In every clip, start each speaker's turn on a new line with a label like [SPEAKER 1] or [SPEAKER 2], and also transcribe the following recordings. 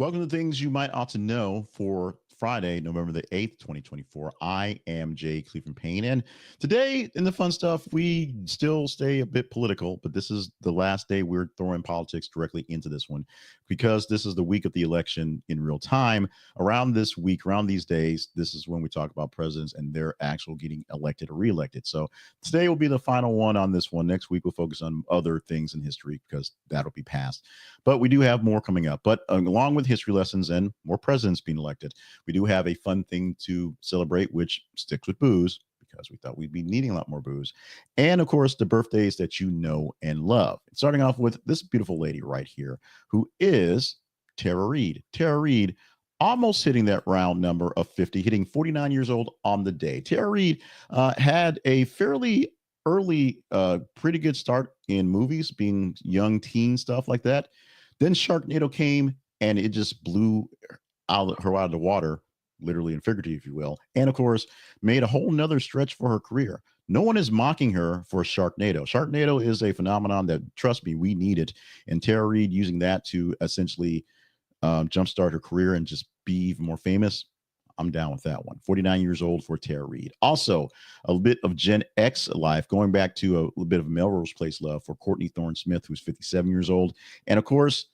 [SPEAKER 1] Welcome to Things You Might Ought to Know for Friday, November the 8th, 2024. I am Jay Cleveland Payne. And today, in the fun stuff, we still stay a bit political, but this is the last day we're throwing politics directly into this one because this is the week of the election in real time. Around this week, around these days, this is when we talk about presidents and their actual getting elected or reelected. So today will be the final one on this one. Next week, we'll focus on other things in history because that'll be past. But we do have more coming up. But along with history lessons and more presidents being elected, we do have a fun thing to celebrate, which sticks with booze because we thought we'd be needing a lot more booze. And of course, the birthdays that you know and love. Starting off with this beautiful lady right here, who is Tara Reid. Tara Reid almost hitting that round number of 50, hitting 49 years old on the day. Tara Reid had a fairly early, pretty good start in movies, being young teen stuff like that. Then Sharknado came and it just blew her out of the water, literally and figuratively, if you will. And of course, made a whole nother stretch for her career. No one is mocking her for Sharknado. Sharknado is a phenomenon that, trust me, we need it. And Tara Reid using that to essentially jumpstart her career and just be even more famous. I'm down with that one. 49 years old for Tara Reid. Also, a bit of Gen X life, going back to a little bit of Melrose Place love for Courtney Thorne-Smith, who's 57 years old. And of course,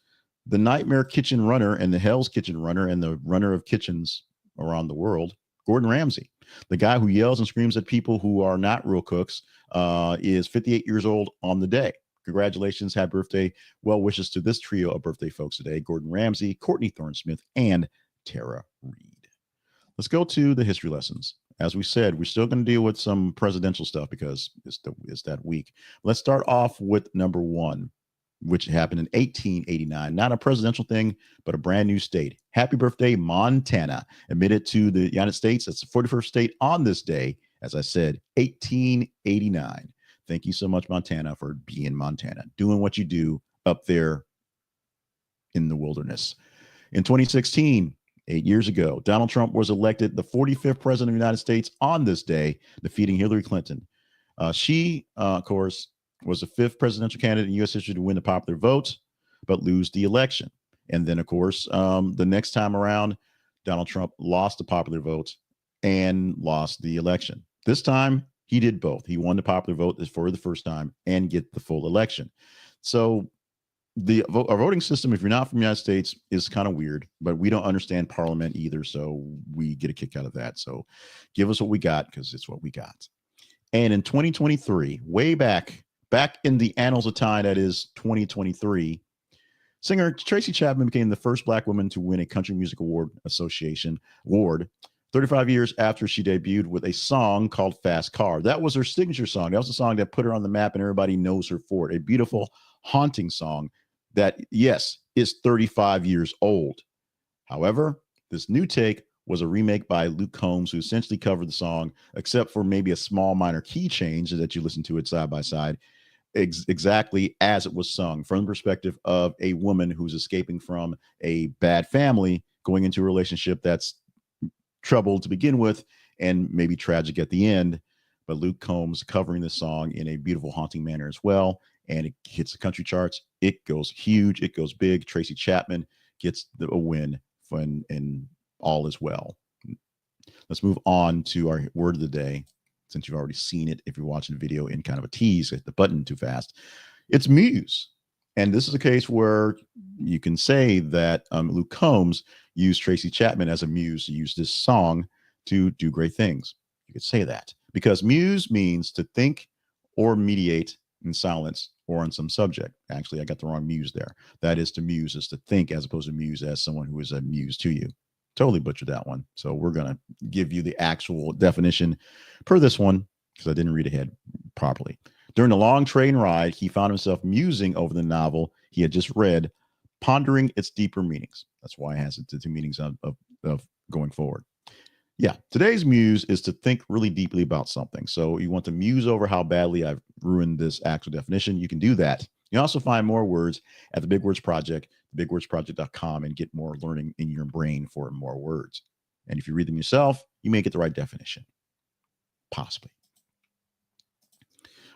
[SPEAKER 1] the Nightmare Kitchen runner and the Hell's Kitchen runner and the runner of kitchens around the world, Gordon Ramsay. The guy who yells and screams at people who are not real cooks is 58 years old on the day. Congratulations, happy birthday. Well wishes to this trio of birthday folks today, Gordon Ramsay, Courtney Thorne-Smith, and Tara Reid. Let's go to the history lessons. As we said, we're still going to deal with some presidential stuff because it's that week. Let's start off with number one, which happened in 1889. Not a presidential thing, but a brand new state. Happy birthday, Montana. Admitted to the United States. That's the 41st state on this day. As I said, 1889. Thank you so much, Montana, for being Montana, doing what you do up there in the wilderness. In 2016, 8 years ago, Donald Trump was elected the 45th president of the United States on this day, defeating Hillary Clinton. She, of course, was the fifth presidential candidate in U.S. history to win the popular vote, but lose the election. And then, of course, the next time around, Donald Trump lost the popular vote and lost the election. This time, he did both. He won the popular vote for the first time and get the full election. So our voting system, if you're not from the United States, is kind of weird, but we don't understand Parliament either, so we get a kick out of that. So give us what we got because it's what we got. And in 2023, way back in the annals of time, that is 2023, singer Tracy Chapman became the first Black woman to win a Country Music Association award 35 years after she debuted with a song called Fast Car. That was her signature song. That was the song that put her on the map and everybody knows her for it. A beautiful, haunting song that, yes, is 35 years old. However, this new take was a remake by Luke Combs, who essentially covered the song, except for maybe a small minor key change that you listen to it side by side, exactly as it was sung from the perspective of a woman who's escaping from a bad family, going into a relationship that's troubled to begin with and maybe tragic at the end. But Luke Combs covering the song in a beautiful, haunting manner as well. And it hits the country charts. It goes huge. It goes big. Tracy Chapman gets a win and all is well. Let's move on to our word of the day. Since you've already seen it, if you're watching the video in kind of a tease, hit the button too fast. It's muse. And this is a case where you can say that Luke Combs used Tracy Chapman as a muse to use this song to do great things. You could say that because muse means to think or mediate in silence or on some subject. Actually, I got the wrong muse there. That is to muse is to think as opposed to muse as someone who is a muse to you. Totally butchered that one. So we're going to give you the actual definition per this one because I didn't read ahead properly. During the long train ride, he found himself musing over the novel he had just read, pondering its deeper meanings. That's why it has the two meanings of going forward. Yeah, today's muse is to think really deeply about something. So you want to muse over how badly I've ruined this actual definition. You can do that. You also find more words at the Big Words Project, bigwordsproject.com, and get more learning in your brain for more words. And if you read them yourself, you may get the right definition. Possibly.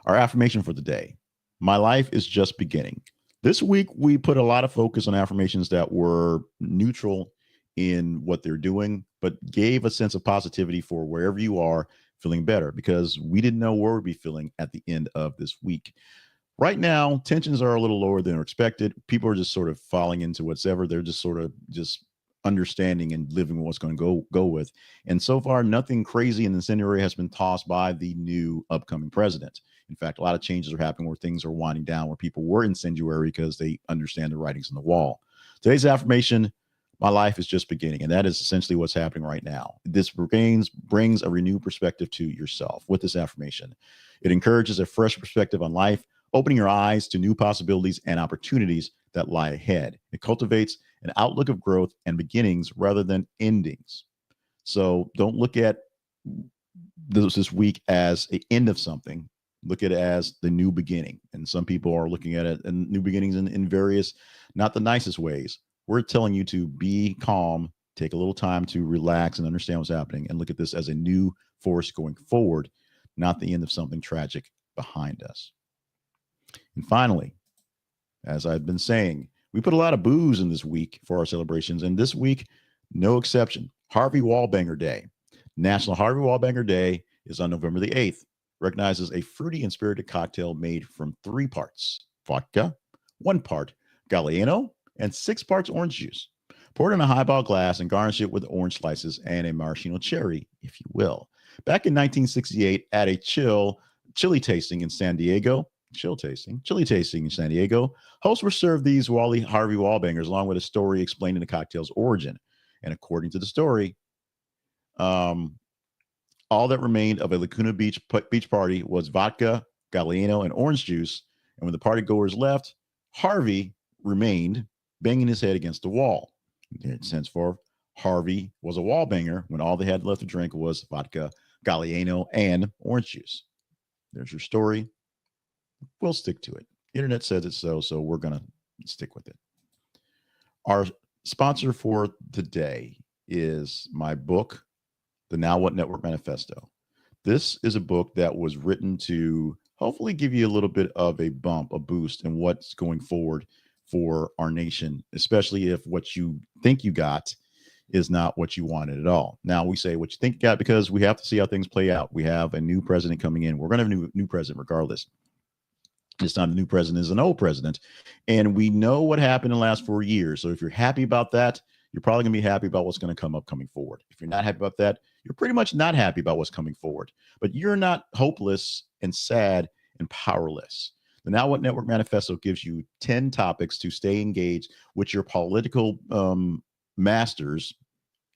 [SPEAKER 1] Our affirmation for the day: my life is just beginning. This week, we put a lot of focus on affirmations that were neutral in what they're doing, but gave a sense of positivity for wherever you are feeling better, because we didn't know where we'd be feeling at the end of this week. Right now, tensions are a little lower than expected. People are just sort of falling into whatever. They're just sort of just understanding and living with what's going to go with. And so far, nothing crazy and incendiary has been tossed by the new upcoming president. In fact, a lot of changes are happening where things are winding down, where people were incendiary because they understand the writings on the wall. Today's affirmation: my life is just beginning. And that is essentially what's happening right now. This brings a renewed perspective to yourself with this affirmation. It encourages a fresh perspective on life, opening your eyes to new possibilities and opportunities that lie ahead. It cultivates an outlook of growth and beginnings rather than endings. So don't look at this week as the end of something. Look at it as the new beginning. And some people are looking at it and new beginnings in various, not the nicest ways. We're telling you to be calm, take a little time to relax and understand what's happening, and look at this as a new force going forward, not the end of something tragic behind us. And finally, as I've been saying, we put a lot of booze in this week for our celebrations, and this week, no exception. Harvey Wallbanger Day. National Harvey Wallbanger Day is on November the 8th. Recognizes a fruity and spirited cocktail made from 3 parts vodka, 1 part Galliano, and 6 parts orange juice. Pour it in a highball glass and garnish it with orange slices and a maraschino cherry, if you will. Back in 1968, at a chili tasting in San Diego, hosts were served these Harvey Wallbangers along with a story explaining the cocktail's origin. And according to the story, all that remained of a Laguna Beach party was vodka, Galliano, and orange juice. And when the party goers left, Harvey remained, banging his head against the wall. Henceforth, Harvey was a wall banger when all they had left to drink was vodka, Galliano, and orange juice. There's your story. We'll stick to it. Internet says it so we're going to stick with it. Our sponsor for today is my book, The Now What Network Manifesto. This is a book that was written to hopefully give you a little bit of a bump, a boost in what's going forward for our nation, especially if what you think you got is not what you wanted at all. Now, we say what you think you got because we have to see how things play out. We have a new president coming in. We're going to have a new president regardless. It's not a new president, it's an old president. And we know what happened in the last 4 years. So if you're happy about that, you're probably going to be happy about what's going to come up coming forward. If you're not happy about that, you're pretty much not happy about what's coming forward. But you're not hopeless and sad and powerless. The Now What Network Manifesto gives you 10 topics to stay engaged with your political masters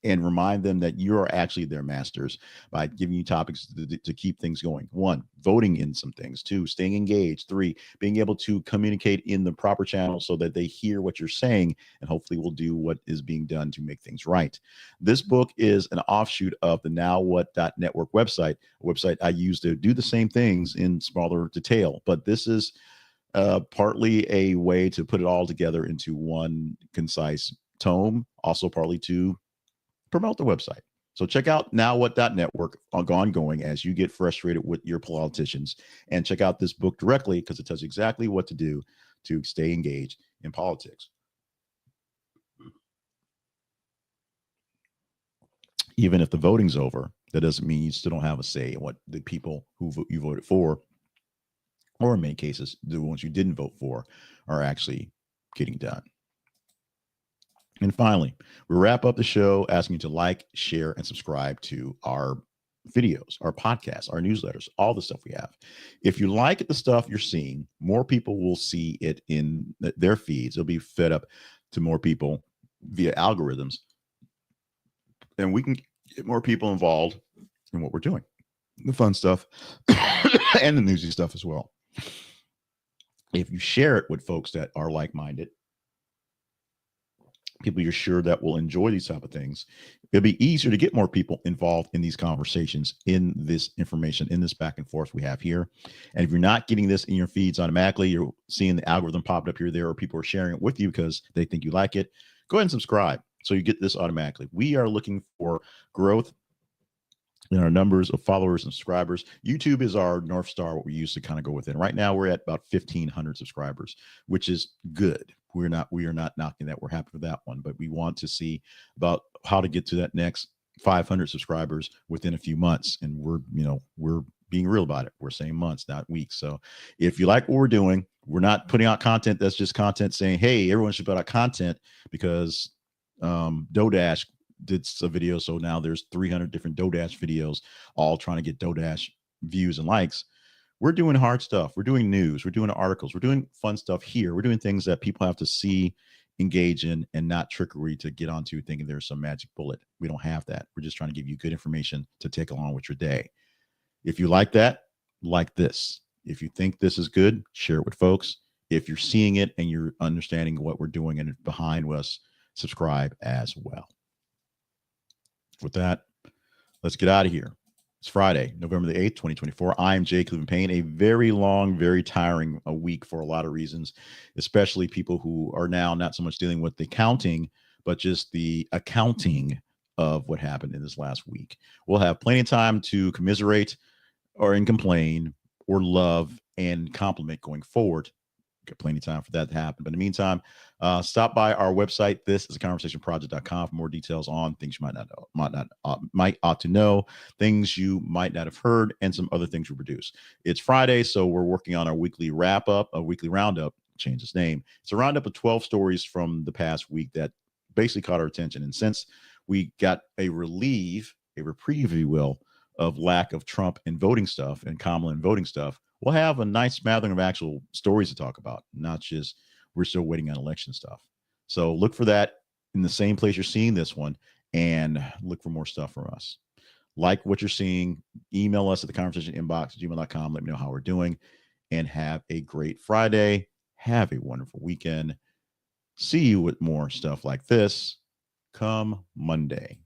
[SPEAKER 1] and remind them that you are actually their masters by giving you topics to keep things going. 1, voting in some things. 2, staying engaged. 3, being able to communicate in the proper channel so that they hear what you're saying and hopefully will do what is being done to make things right. This book is an offshoot of the NowWhat.network website, a website I use to do the same things in smaller detail. But this is partly a way to put it all together into one concise tome, also partly to promote the website. So check out NowWhat.network ongoing as you get frustrated with your politicians, and check out this book directly because it tells you exactly what to do to stay engaged in politics. Even if the voting's over, that doesn't mean you still don't have a say in what the people who you voted for, or in many cases, the ones you didn't vote for, are actually getting done. And finally, we wrap up the show asking you to like, share, and subscribe to our videos, our podcasts, our newsletters, all the stuff we have. If you like the stuff you're seeing, more people will see it in their feeds. It'll be fed up to more people via algorithms. And we can get more people involved in what we're doing, the fun stuff and the newsy stuff as well. If you share it with folks that are like-minded, people you're sure that will enjoy these type of things, it'll be easier to get more people involved in these conversations, in this information, in this back and forth we have here. And if you're not getting this in your feeds automatically, you're seeing the algorithm pop up here or there, or people are sharing it with you because they think you like it, go ahead and subscribe so you get this automatically. We are looking for growth in our numbers of followers and subscribers. YouTube is our North Star, what we use to kind of go within. Right now, we're at about 1,500 subscribers, which is good. We are not knocking that. We're happy with that one, but we want to see about how to get to that next 500 subscribers within a few months. And we're being real about it. We're saying months, not weeks. So if you like what we're doing, we're not putting out content that's just content saying, hey, everyone should put out content because Dodash did a video. So now there's 300 different Dodash videos, all trying to get Dodash views and likes. We're doing hard stuff. We're doing news. We're doing articles. We're doing fun stuff here. We're doing things that people have to see, engage in, and not trickery to get onto thinking there's some magic bullet. We don't have that. We're just trying to give you good information to take along with your day. If you like that, like this. If you think this is good, share it with folks. If you're seeing it and you're understanding what we're doing and behind us, subscribe as well. With that, let's get out of here. It's Friday, November the 8th, 2024. I'm Jay Cleveland Payne. A very long, very tiring a week for a lot of reasons, especially people who are now not so much dealing with the counting, but just the accounting of what happened in this last week. We'll have plenty of time to commiserate or complain or love and compliment going forward. Got plenty of time for that to happen. But in the meantime, stop by our website. This is a conversationproject.com for more details on things you might ought to know, things you might not have heard, and some other things we produce. It's Friday, so we're working on our weekly wrap-up, a weekly roundup, change its name. It's a roundup of 12 stories from the past week that basically caught our attention. And since we got a reprieve, if you will, of lack of Trump and voting stuff and Kamala and voting stuff, we'll have a nice smattering of actual stories to talk about, not just we're still waiting on election stuff. So look for that in the same place you're seeing this one and look for more stuff from us. Like what you're seeing, email us at the conversation inbox at gmail.com. Let me know how we're doing and have a great Friday. Have a wonderful weekend. See you with more stuff like this come Monday.